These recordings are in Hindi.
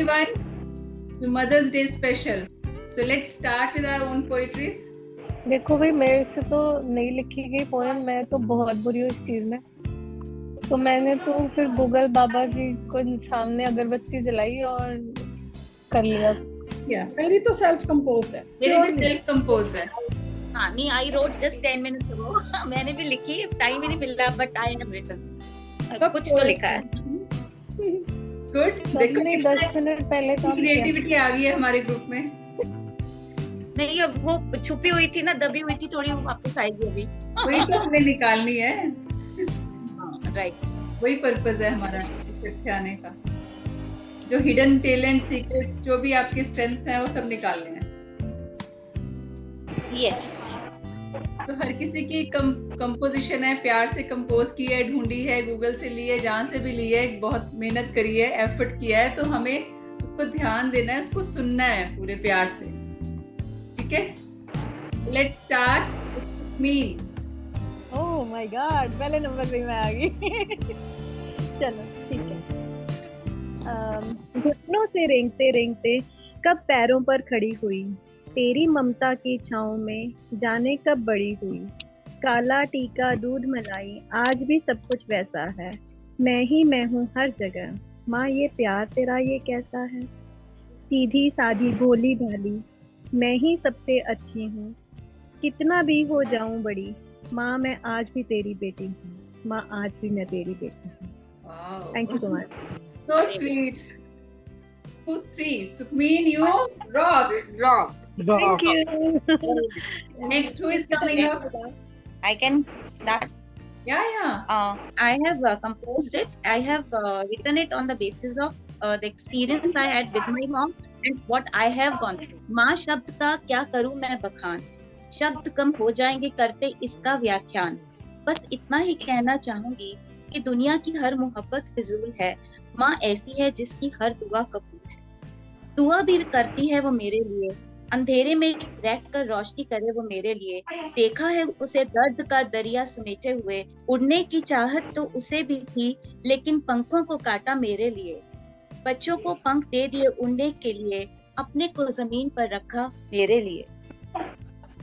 everyone to Mother's Day special. So let's start with our own poetries. देखो भाई, मेरे से तो नहीं लिखी गई पोएम, मैं तो बहुत बुरी हूँ इस चीज में। तो मैंने तो फिर गूगल बाबा जी को सामने अगरबत्ती जलाई और कर लिया। मेरी तो सेल्फ कंपोज्ड है। मेरी भी सेल्फ कंपोज्ड है। हाँ, नहीं, I wrote just 10 minutes ago. मैंने भी लिखी, टाइम ही नहीं मिल रहा, but I have written. कुछ तो लिखा है। गुड। देखो 10 मिनट पहले काम किया। क्रिएटिविटी आ गई है हमारे ग्रुप में। नहीं, अब वो छुपी हुई थी ना, दबी हुई थी थोड़ी, वापस आएगी अभी। वही तो हमें निकालनी है। राइट, वही पर्पस है हमारा इकट्ठे आने का। जो हिडन टैलेंट, सीक्रेट्स, जो भी आपके स्ट्रेंथ्स हैं, वो सब निकालने हैं। यस। तो हर किसी की कंपोजिशन है, प्यार से कंपोज की है, ढूंढी है, गूगल से ली है, जहाँ से भी ली है, बहुत मेहनत करी है, एफर्ट किया है, तो हमें उसको ध्यान देना है, उसको सुनना है पूरे प्यार से। ठीक है, let's start. Me oh my God, पहले नंबर पे मैं आ गई। चलो ठीक है। घुटनों से रेंगते रेंगते कब पैरों पर खड़ी हुई, तेरी ममता की छाँव में जाने कब बड़ी हुई। काला टीका दूध मलाई आज भी सब कुछ वैसा है, मैं ही मैं हूँ हर जगह। माँ ये प्यार तेरा ये कैसा है, सीधी साधी भोली भाली मैं ही सबसे अच्छी हूँ। कितना भी हो जाऊं बड़ी, माँ मैं आज भी तेरी बेटी हूँ, माँ आज भी मैं तेरी बेटी हूँ। Thank you so much. so sweet. 2, 3. Sukhmeen, you rock. Thank you. Next, who is coming up? I can start. Yeah. I have composed it. I have written it on the basis of the experience I had with my mom and what I have gone through. माँ शब्द का क्या करूँ मैं बखान, शब्द कम हो जाएंगे करते इसका व्याख्यान। बस इतना ही कहना चाहूंगी कि दुनिया की हर मोहब्बत फिजूल है, माँ ऐसी है जिसकी हर दुआ कबूल है। दुआ भी करती है वो मेरे लिए, अंधेरे में रह कर रोशनी करे वो मेरे लिए। देखा है उसे दर्द का दरिया समेटे हुए, उड़ने की चाहत तो उसे भी थी, लेकिन पंखों को काटा मेरे लिए। बच्चों को पंख दे दिए उड़ने के लिए, अपने को जमीन पर रखा मेरे लिए।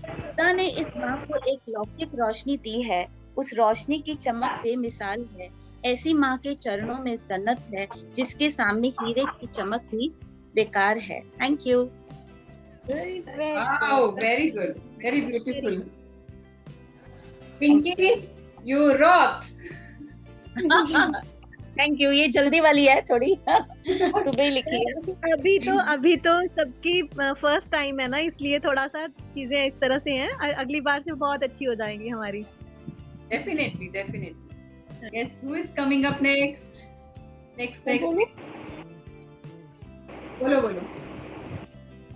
खुदा ने इस माँ को एक लौकिक रोशनी दी है, उस रोशनी की चमक बेमिसाल है। ऐसी माँ के चरणों में जन्नत है, जिसके सामने हीरे की चमक भी बेकार है। Thank you. Wow, very good. Very beautiful. Pinky, you rocked. Thank you. ये जल्दी वाली है थोड़ी, सुबह ही लिखी है। अभी तो सबकी फर्स्ट टाइम है ना, इसलिए थोड़ा सा चीजें इस तरह से हैं। अगली बार से बहुत अच्छी हो जाएंगी हमारी। Definitely. Yes, who is coming up next? Next. बोलो।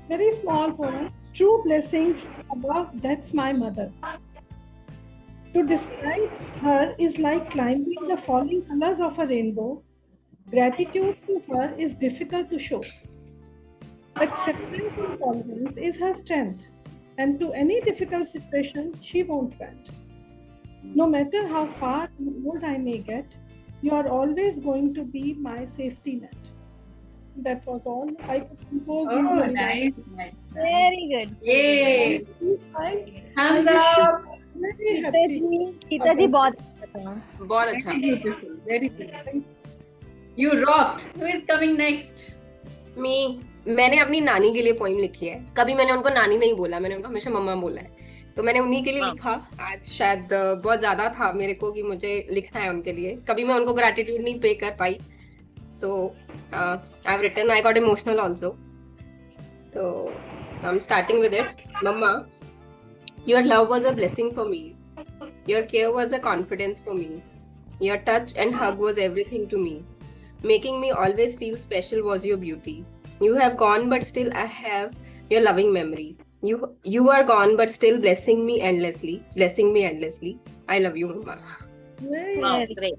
Very small poem. True blessing above, that's my mother. To describe her is like climbing the falling colors of a rainbow. Gratitude to her is difficult to show. Acceptance and tolerance is her strength, and to any difficult situation, she won't bend. No matter how far and old I may get, you are always going to be my safety net. That was all I could compose. Oh, nice. Very good. Yay! Thumbs up. Gita जी बहुत अच्छा। Very good. You rocked. Who is coming next? मैंने अपनी नानी के लिए पोइम लिखी है। कभी मैंने उनको नानी नहीं बोला, मैंने उनको हमेशा मम्मा बोला है, तो मैंने उन्हीं के लिए लिखा। आज शायद बहुत ज्यादा था मेरे को कि मुझे लिखना है उनके लिए। कभी मैं उनको ग्रैटिट्यूड नहीं पे कर पाई, तो I have written, I got emotional also. तो I am starting with it. Mamma, your love was a blessing for me, your care was a confidence for me, your touch and hug was everything to me, making me always feel special was your beauty. You have gone but still I have your loving memory. You are gone but still blessing me endlessly. I love you, mama. Wow, great.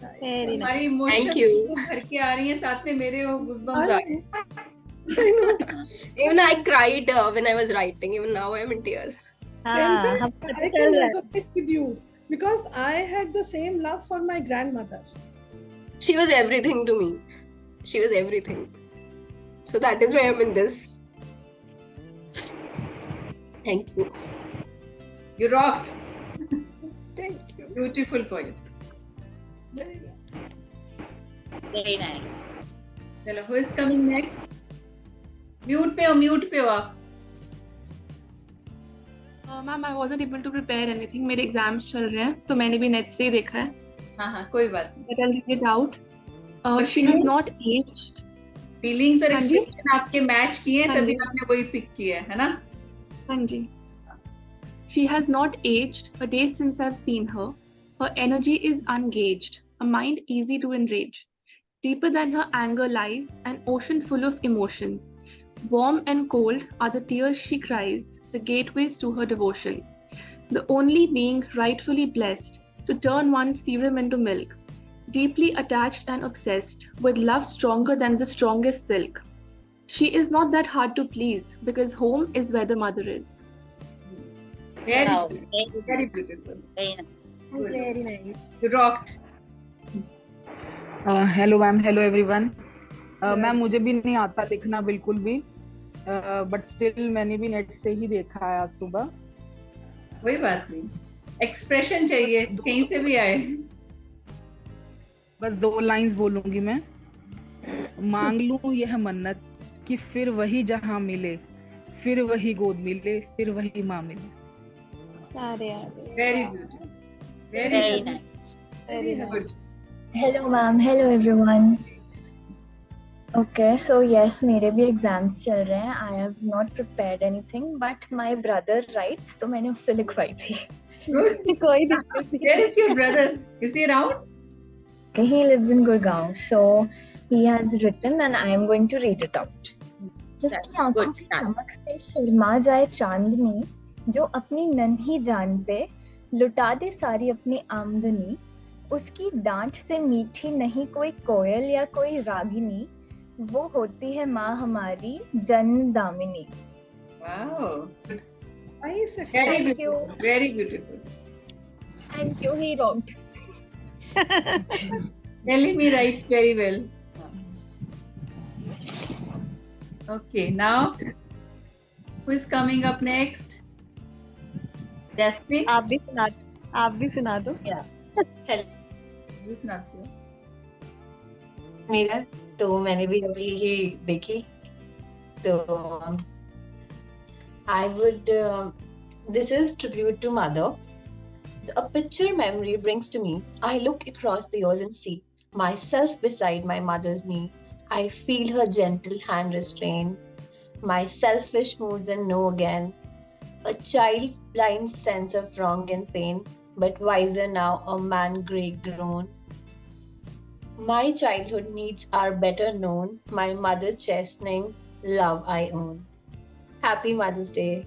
हमारी इमोशन भर के आ रही है, साथ में मेरे वो गूज़बम्स आ रहे हैं। Even I cried when I was writing. Even now I am in tears. I can resonate with you because I had the same love for my grandmother. She was everything to me. She was everything. So that is why I'm in this. Thank you. You rocked. Thank you. Beautiful poem. Very nice. चलो, who is coming next? Mute पे हो आप. Ma'am I wasn't able to prepare anything, मेरे एग्जाम्स चल रहे हैं तो मैंने भी नेट से ही देखा है. हाँ, कोई बात नहीं. But I will read it out. She has not aged. Feelings और हाँ जी. एक्सप्रेशन आपके मैच किए हैं, हाँ तभी जी. आपने वही पिक किया है ना? हाँ जी. She has not aged a day since I've seen her. Her energy is ungauged, a mind easy to enrage. Deeper than her anger lies an ocean full of emotion. Warm and cold are the tears she cries, the gateways to her devotion. The only being rightfully blessed to turn one's serum into milk. Deeply attached and obsessed with love stronger than the strongest silk. She is not that hard to please because home is where the mother is. Very Wow. beautiful. Very beautiful. Very nice. Good. Very nice. You rocked. Hello ma'am, hello everyone. Ma'am मुझे भी नहीं आता लिखना बिल्कुल भी, बट स्टिल मैंने भी नेट से ही देखा है आज सुबह. कोई बात नहीं. एक्सप्रेशन चाहिए, कहीं से भी आए. बस 2 लाइंस बोलूंगी मैं. मांग लूं यह मन्नत कि फिर वही जहां मिले, फिर वही गोद मिले, फिर वही माँ मिले. अरे Very beautiful. Very Very good. nice. very nice. Good. Hello ma'am, hello everyone. Okay, so yes, मेरे भी एग्जाम्स चल रहे हैं. I have not prepared anything, but my brother writes, तो मैंने उससे लिखवाई थी. Good. कोई दिक्कत नहीं. Where is your brother? Is he around? Okay, he lives in Gurgaon, so he has written and I am going to read it out. जिसकी आंखों Good की start. चमक से शर्मा जाए चांदनी, जो अपनी नन्ही जान पे लुटा दे सारी अपनी आमदनी, उसकी डांट से मीठी नहीं कोई कोयल या कोई रागिनी, वो होती है माँ हमारी जन्म Damini. Wow. Nice Very explanation. beautiful. Very beautiful. Thank you, he wrote. Nalini writes very well. Okay, now who is coming up next? Jasmine? आप भी सुना दो. You सुनाती हो? मेरा तो मैंने भी अभी ही देखी तो I would this is tribute to mother. A picture memory brings to me. I look across the years and see myself beside my mother's knee. I feel her gentle hand restrain my selfish moods and know again a child's blind sense of wrong and pain, but wiser now, a man grey grown. My childhood needs are better known. My mother chastening love I own. Happy Mother's Day.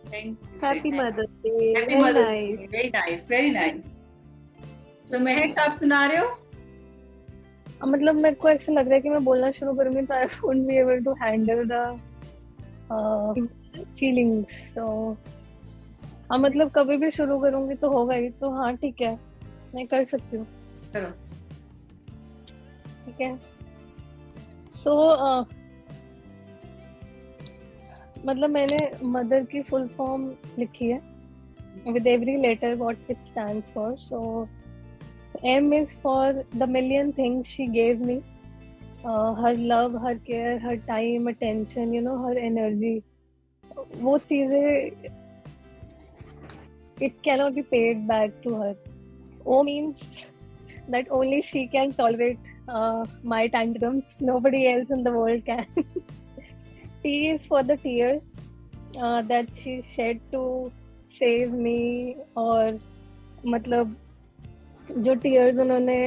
Thank you. Happy Mother's Day. Happy Very Mother's nice. Day. Very nice. Very nice. तो महक आप सुना रहे हो? मतलब मेरे को ऐसा लग रहा है कि मैं बोलना शुरू करूंगी तो I won't be able to handle the feelings. So हाँ, मतलब कभी भी शुरू करूंगी तो होगा ही. तो हाँ ठीक है, मैं कर सकती हूँ. करो. ठीक है. सो मतलब मैंने मदर की फुल फॉर्म लिखी है with every letter what it stands for. So M is for the million things she gave me. Her love, her care, her time, attention, you know, her energy. वो चीजें it cannot be paid back to her. O means that only she can tolerate my tantrums. Nobody else in the world can. T is for the tears that she shed to save me. और मतलब जो टीयर्स उन्होंने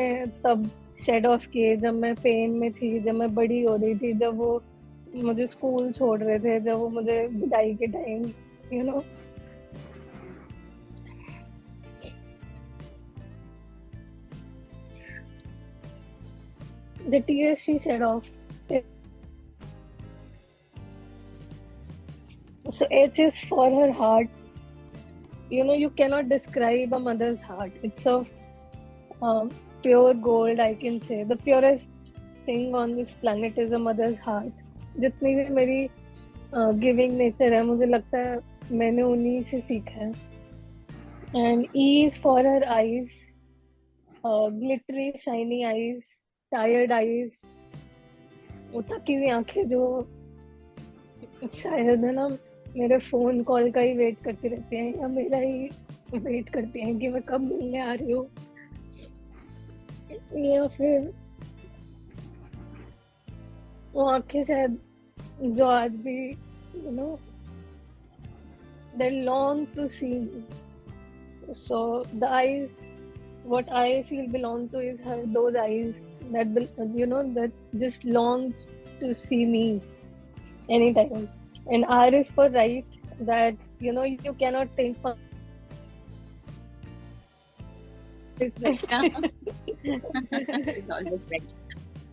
तब शेड ऑफ किए जब मैं पेन में थी, जब मैं बड़ी हो रही थी, जब वो मुझे स्कूल छोड़ रहे थे, जब वो मुझे विदाई के time, you know. The tears she shed off. So H is for her heart. You know, you cannot describe a mother's heart. It's of pure gold, I can say. The purest thing on this planet is a mother's heart. जितनी भी मेरी गिविंग नेचर है, मुझे लगता है मैंने उन्हीं से सीखा है. And E is for her eyes, glittery shiny eyes, tired eyes, वो थकी हुई आंखें जो शायद है ना मेरे फोन कॉल का ही वेट करती रहती हैं या मेरा ही वेट करती हैं कि मैं कब मिलने आ रही हूँ, या फिर वो आंखें शायद जो आज भी you know they long to see me. So the eyes what I feel belong to is her, those eyes that that just longs to see me anytime. And R is for right, that you cannot think for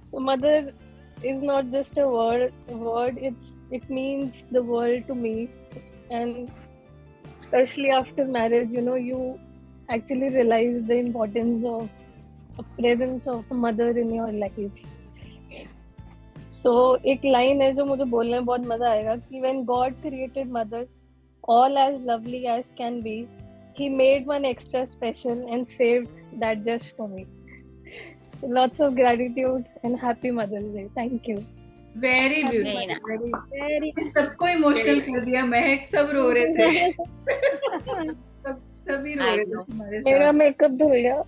so mother is not just a word, it means the world to me. And especially after marriage, you actually realize the importance of a presence of a mother in your life. So एक line है जो मुझे बोलने में बहुत मजा आएगा कि when God created mothers all as lovely as can be, he made one extra special and saved that just for me. So lots of gratitude and happy Mother's Day. Thank you. Very beautiful, सबको इमोशनल कर दिया, महक सब रो रहे थे सभी रो रहे थे तुम्हारे साथ. मेरा मेकअप धुल गया.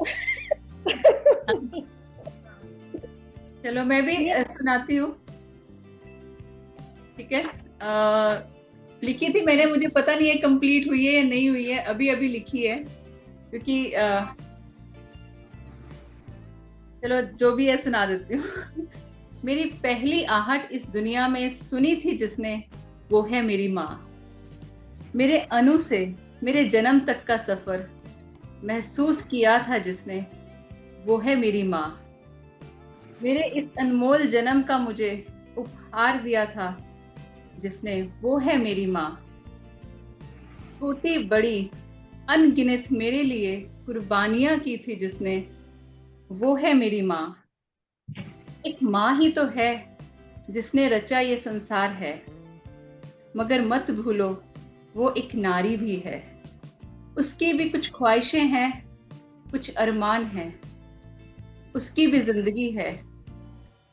चलो मैं भी सुनाती हूँ, ठीक है. लिखी थी मैंने, मुझे पता नहीं है कंप्लीट हुई है या नहीं हुई है, अभी अभी लिखी है क्योंकि चलो जो भी है सुना देती हूँ. मेरी पहली आहट इस दुनिया में सुनी थी जिसने, वो है मेरी माँ. मेरे अनु से मेरे जन्म तक का सफर महसूस किया था जिसने, वो है मेरी माँ. मेरे इस अनमोल जन्म का मुझे उपहार दिया था जिसने, वो है मेरी माँ. छोटी बड़ी अनगिनत मेरे लिए कुर्बानियां की थी जिसने, वो है मेरी माँ. एक माँ ही तो है जिसने रचा ये संसार है, मगर मत भूलो वो एक नारी भी है. उसकी भी कुछ ख्वाहिशें हैं, कुछ अरमान हैं, उसकी भी जिंदगी है,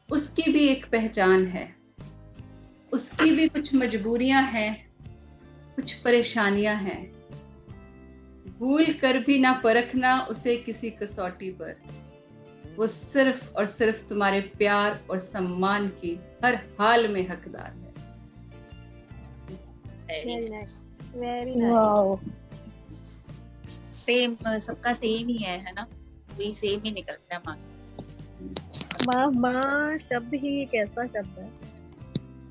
उसकी भी एक पहचान है, उसकी भी कुछ मजबूरियां हैं, कुछ परेशानियां हैं. भूल कर भी ना परखना उसे किसी कसौटी पर, वो सिर्फ और सिर्फ तुम्हारे प्यार और सम्मान की हर हाल में हकदार है. Very Wow. सेम, सबका सेम ही है ना, वही सेम ही निकलता है. माँ माँ शब्द ही एक ऐसा शब्द है,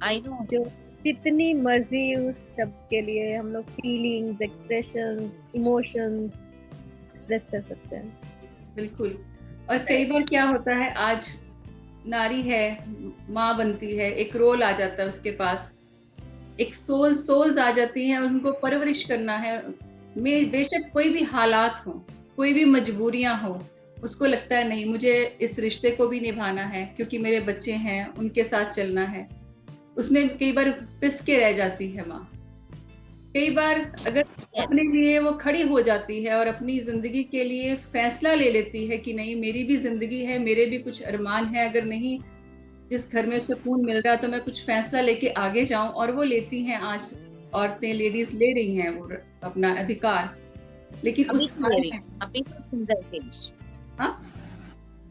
आई नो, जो जितनी मर्जी उस शब्द के लिए हम लोग फीलिंग्स, एक्सप्रेशन, इमोशंस एक्सप्रेस कर सकते हैं. बिल्कुल. और कई बार क्या होता है, आज नारी है, माँ बनती है, एक रोल आ जाता है उसके पास, एक सोल्स आ जाती हैं, उनको परवरिश करना है. बेशक कोई भी हालात हो, कोई भी मजबूरियां हो, उसको लगता है नहीं मुझे इस रिश्ते को भी निभाना है क्योंकि मेरे बच्चे हैं, उनके साथ चलना है. उसमें कई बार पिस के रह जाती है माँ. कई बार अगर अपने लिए वो खड़ी हो जाती है और अपनी जिंदगी के लिए फैसला ले लेती है कि नहीं मेरी भी जिंदगी है, मेरे भी कुछ अरमान है, अगर नहीं जिस घर में सुकून मिल रहा तो मैं कुछ फैसला लेके आगे जाऊं, और वो लेती हैं. आज औरतें, लेडीज ले रही हैं वो अपना अधिकार, लेकिन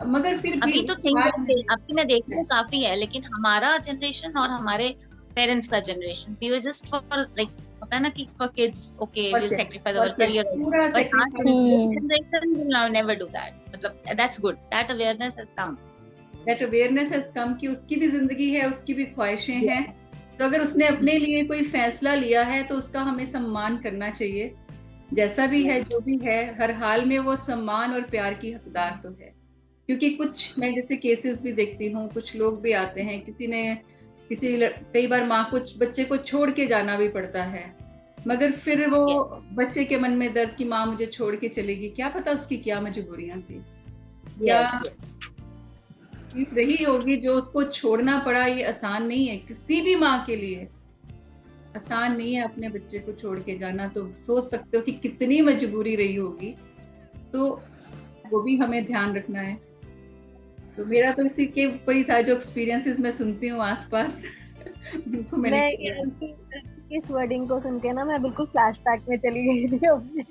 मगर फिर अभी तो अभी मैं देख रही हूँ काफी है, लेकिन हमारा जनरेशन और हमारे पेरेंट्स का generation, we were just for like होता है ना कि for kids, okay, we'll sacrifice our career, but our generation will now never do that. मतलब that's good, that awareness has come. कि उसकी भी जिंदगी है, उसकी भी ख्वाहिशें हैं. तो अगर उसने अपने लिए कोई फैसला लिया है तो उसका हमें सम्मान करना चाहिए. जैसा भी है, जो भी है, हर हाल में वो सम्मान और प्यार की हकदार तो है. क्योंकि कुछ मैं जैसे केसेस भी देखती हूँ, कुछ लोग भी आते हैं, कई बार माँ को बच्चे को छोड़ के जाना भी पड़ता है, मगर फिर वो बच्चे के मन में दर्द कि माँ मुझे छोड़ के चलेगी, क्या पता उसकी क्या मजबूरियां थी, क्या चीज रही होगी जो उसको छोड़ना पड़ा। ये आसान नहीं है किसी भी माँ के लिए, आसान नहीं है अपने बच्चे को छोड़ के जाना। तो सोच सकते हो कि कितनी मजबूरी रही होगी, तो वो भी हमें ध्यान रखना है। तो मेरा तो इसी के ऊपर ही था, जो एक्सपीरियंसेस मैं सुनती हूँ आसपास उनको मैंने इस वर्डिंग को सुन के ना मैं बिल्कुल फ्लैशबैक में चली गई थी अपने,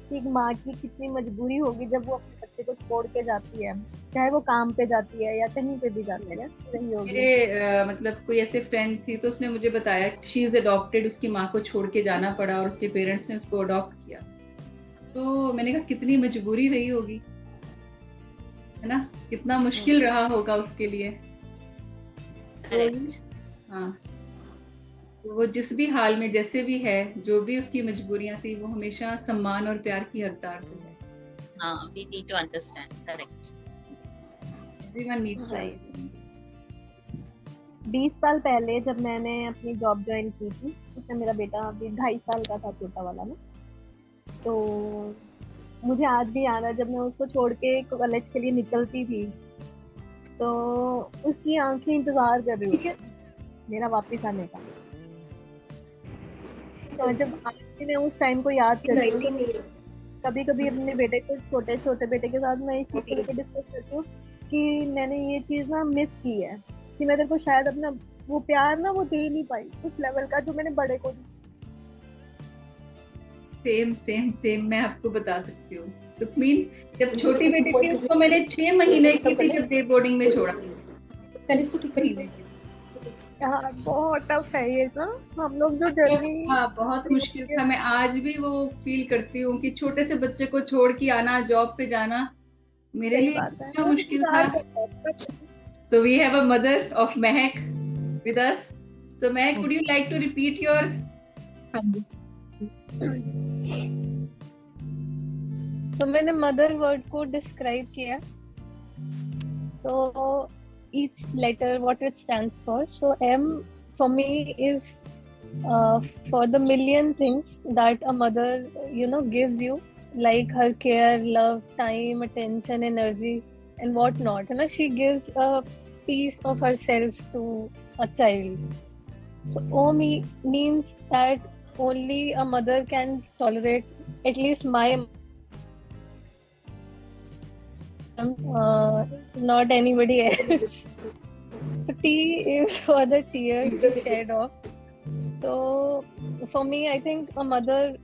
कि माँ की कितनी मजबूरी होगी जब वो अपने बच्चे को छोड़ के जाती है, चाहे वो काम पे जाती है या कहीं पे भी जाती है, रही होगी। मेरे मतलब कोई ऐसे फ्रेंड थी, तो उसने मुझे बताया शी इज अडॉप्टेड, उसकी माँ को छोड़ के जाना पड़ा और उसके पेरेंट्स ने उसको अडॉप्ट किया। तो मैंने कहा कितनी मजबूरी रही होगी, है ना, कितना मुश्किल रहा होगा उसके लिए। हाँ, तो वो जिस भी हाल में जैसे भी है, जो भी उसकी मजबूरियां थी, वो हमेशा सम्मान और प्यार की हकदार थी। हाँ, we need to understand, correct. Everyone needs to understand. 20 साल पहले जब मैंने अपनी जॉब ज्वाइन की थी, उसमें मेरा बेटा अभी 2.5 साल का था, छोटा वाला ना। तो मुझे आज भी याद है जब मैं उसको छोड़ के कॉलेज के लिए निकलती थी, तो उसकी आंखें इंतजार कर रही थी मेरा वापस आने का। तो जब आज मैं उस टाइम को याद करती हूँ, कभी कभी अपने बेटे को, छोटे बेटे के साथ मैं इस चीज को लेकर डिस्कस करती हूँ कि मैंने ये चीज ना मिस की है, कि मैं तेरे को शायद अपना वो प्यार ना वो दे नहीं पाई उस लेवल का जो मैंने बड़े को दी। सेम मैं आपको बता सकती हूँ। तो मीन जब छोटी बेटी थी, उसको मैंने 6 महीने की थी जब डे बोर्डिंग में छोड़ा। हाँ, बहुत टफ है ये ना, हम लोग जो जर्नी। हाँ, बहुत मुश्किल था। मैं आज भी वो फील करती हूँ कि छोटे से बच्चे को छोड़ के आना, जॉब पे जाना, मेरे लिए कितना मुश्किल था। So we have a mother of Mehak with us. So Mehak, would you like to repeat your? So मैंने मदर वर्ड को डिस्क्राइब किया। So each letter what it stands for. So M for me is for the million things that a mother gives you, like her care, love, time, attention, energy and what not. She gives a piece of herself to a child. So O means that only a mother can tolerate, at least my not anybody else. So T is for the tears she shed off. So for me, I think a mother,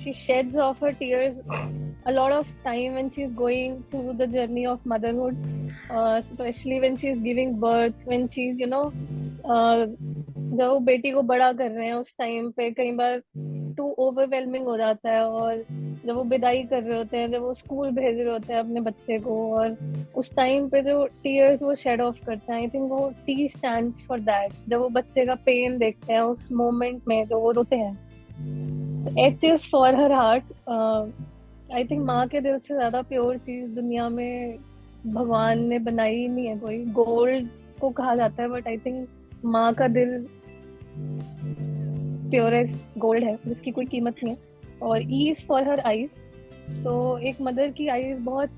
she sheds off her tears a lot of time when she's going through the journey of motherhood, especially when she's giving birth, when she's जब वो बेटी को बड़ा कर रहे हैं उस टाइम पे कई बार टू ओवरवेलमिंग हो जाता है, और जब वो विदाई कर रहे होते हैं, जब वो स्कूल भेज रहे होते हैं अपने बच्चे को, और उस टाइम पे जो टीयर्स वो शेड ऑफ करते हैं, आई थिंक वो टी स्टैंड्स फॉर दैट। जब वो बच्चे का पेन देखते हैं उस मोमेंट में जो वो रोते हैं, so H is for her heart. I think माँ के दिल से ज्यादा प्योर चीज दुनिया में भगवान ने बनाई ही नहीं है कोई। गोल्ड को कहा जाता है, बट आई थिंक माँ का दिल प्योरेस्ट गोल्ड है जिसकी कोई कीमत नहीं है। और E is for her eyes. So एक मदर की आईज बहुत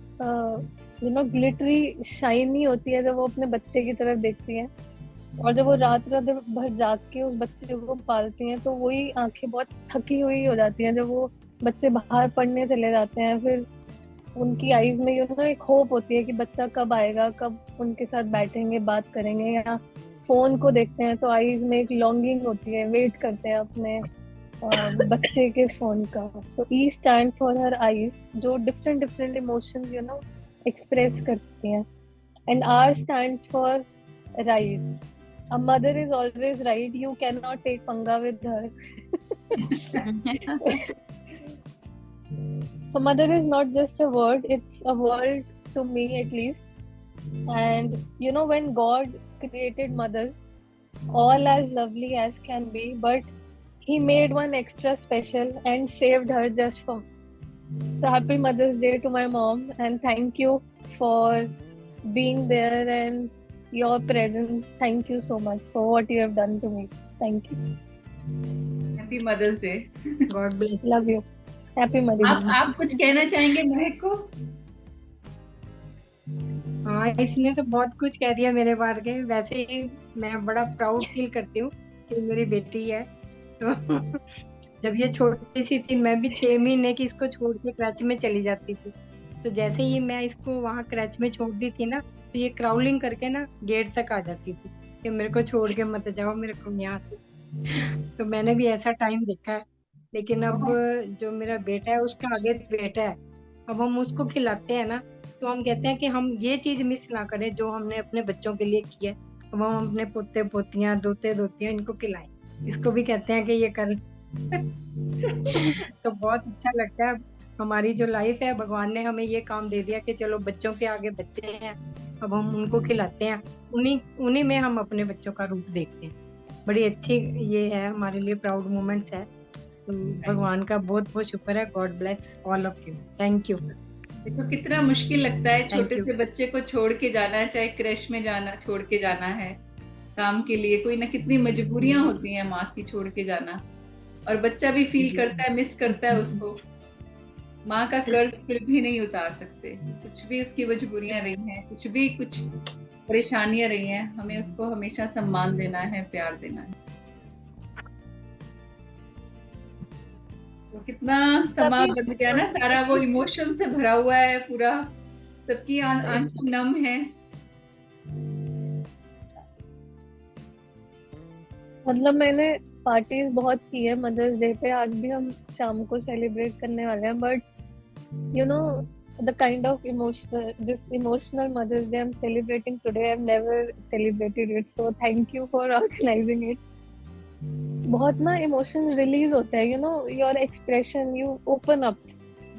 ग्लिटरी शाइनी होती है जब वो अपने बच्चे की तरफ देखती है, और जब वो रात भर जाग के उस बच्चे को पालती हैं, तो वही आंखें बहुत थकी हुई हो जाती हैं जब वो बच्चे बाहर पढ़ने चले जाते हैं। फिर उनकी आईज में एक होप होती है कि बच्चा कब आएगा, कब उनके साथ बैठेंगे, बात करेंगे, या फोन को देखते हैं तो आईज में एक लॉन्गिंग होती है, वेट करते हैं अपने बच्चे के फोन का। सो E stand for her eyes, जो डिफरेंट इमोशंस एक्सप्रेस करती हैं, and R stands for right. A mother is always right. You cannot take पंगा with her. So mother is not just a word, it's a world to me at least. And when God created mothers, all as lovely as can be, but he made one extra special and saved her just for me. So happy Mother's Day to my mom, and thank you for being there and your presence. Thank you so much for what you have done to me. Thank you. Happy Mother's Day. God bless. Love you. Happy Mother's Day. आप कुछ कहना चाहेंगे महक को? हाँ, इसने तो बहुत कुछ कह दिया मेरे बारे में। वैसे ही मैं बड़ा प्राउड फील करती हूँ कि मेरी बेटी है। तो जब ये छोटी सी थी, मैं भी 6 महीने की इसको छोड़ के क्रच में चली जाती थी। तो जैसे ही मैं इसको वहाँ क्रच में छोड़ दी थी ना, तो ये क्राउलिंग करके ना गेट तक आ जाती थी कि मेरे को छोड़ के मत जाओ, मेरे को यहाँ से। तो मैंने भी ऐसा टाइम देखा है। लेकिन अब जो मेरा बेटा है, उसका आगे बेटा है, अब हम उसको खिलाते हैं ना, तो हम कहते हैं कि हम ये चीज मिस ना करें जो हमने अपने बच्चों के लिए की है। अब हम अपने पोते पोतियां, दोते दोतियां इनको खिलाएं। इसको भी कहते हैं कि ये कर। तो बहुत अच्छा लगता है। हमारी जो लाइफ है, भगवान ने हमें ये काम दे दिया कि चलो बच्चों के आगे बच्चे हैं, अब हम उनको खिलाते हैं। उन्हीं में हम अपने बच्चों का रूप देखते हैं। बड़ी अच्छी ये है हमारे लिए, प्राउड मोमेंट्स है। तो भगवान का बहुत बहुत शुक्र है। God bless all of you. Thank you. देखो कितना मुश्किल लगता है छोटे से बच्चे को छोड़ के जाना, चाहे क्रश में जाना, छोड़ के जाना है काम के लिए, कोई ना कितनी मजबूरियां होती हैं माँ की छोड़ के जाना। और बच्चा भी फील करता है, मिस करता है उसको। माँ का कर्ज फिर भी नहीं उतार सकते, कुछ भी उसकी मजबूरियां रही हैं, कुछ भी कुछ परेशानियां रही हैं, हमें उसको हमेशा सम्मान देना है, प्यार देना है। तो कितना समा बन गया ना, सारा वो इमोशन से भरा हुआ है पूरा, सबकी आंखें नम है। मतलब मैंने पार्टीज बहुत की है मदर्स डे पे, आज भी हम शाम को सेलिब्रेट करने वाले हैं, but you know the kind of emotional Mother's Day I'm celebrating today, I've never celebrated it, so thank you for organizing it. बहुत ना इमोशंस रिलीज होते हैं, you know, your expression, you open up.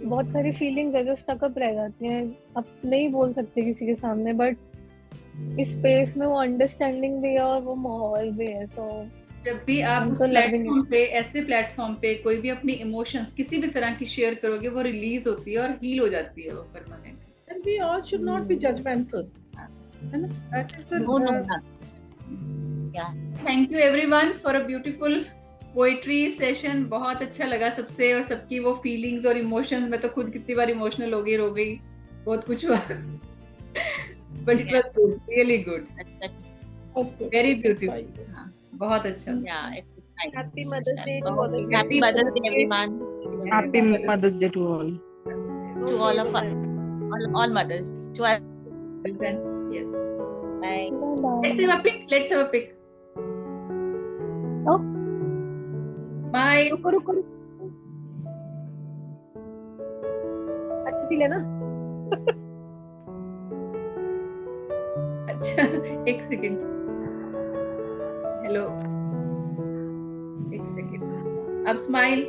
बहुत सारी फीलिंग्स है जो स्टक अप रह जाती हैं, आप नहीं बोल सकते किसी के सामने, बट इस स्पेस में वो अंडरस्टैंडिंग भी है और वो माहौल भी है। सो जब भी आप उस प्लेटफॉर्म पे, ऐसे प्लेटफॉर्म पे कोई भी अपनी इमोशंस किसी भी तरह की शेयर करोगे, वो रिलीज होती है और हील हो जाती है वो permanent. And we all should not be judgmental. है ना? That is a, Yeah. Thank you everyone for a beautiful poetry session. बहुत अच्छा लगा सबसे, और सबकी वो फीलिंग्स और इमोशंस। मैं तो खुद कितनी बार इमोशनल हो गई, बहुत कुछ हुआ। But it was good, really good, very beautiful. हाँ, बहुत अच्छा। Happy Mother's Day to all of you. Happy Mother's Day, everyone. Happy Mother's Day to all. To all of us, all mothers. To us. Yes. Bye. Let's have a pic. Let's have a pic. Oh. Bye. रुको। अच्छी लेना। अच्छा, एक सेकंड। हेलो, एक सेकंड। अब स्माइल।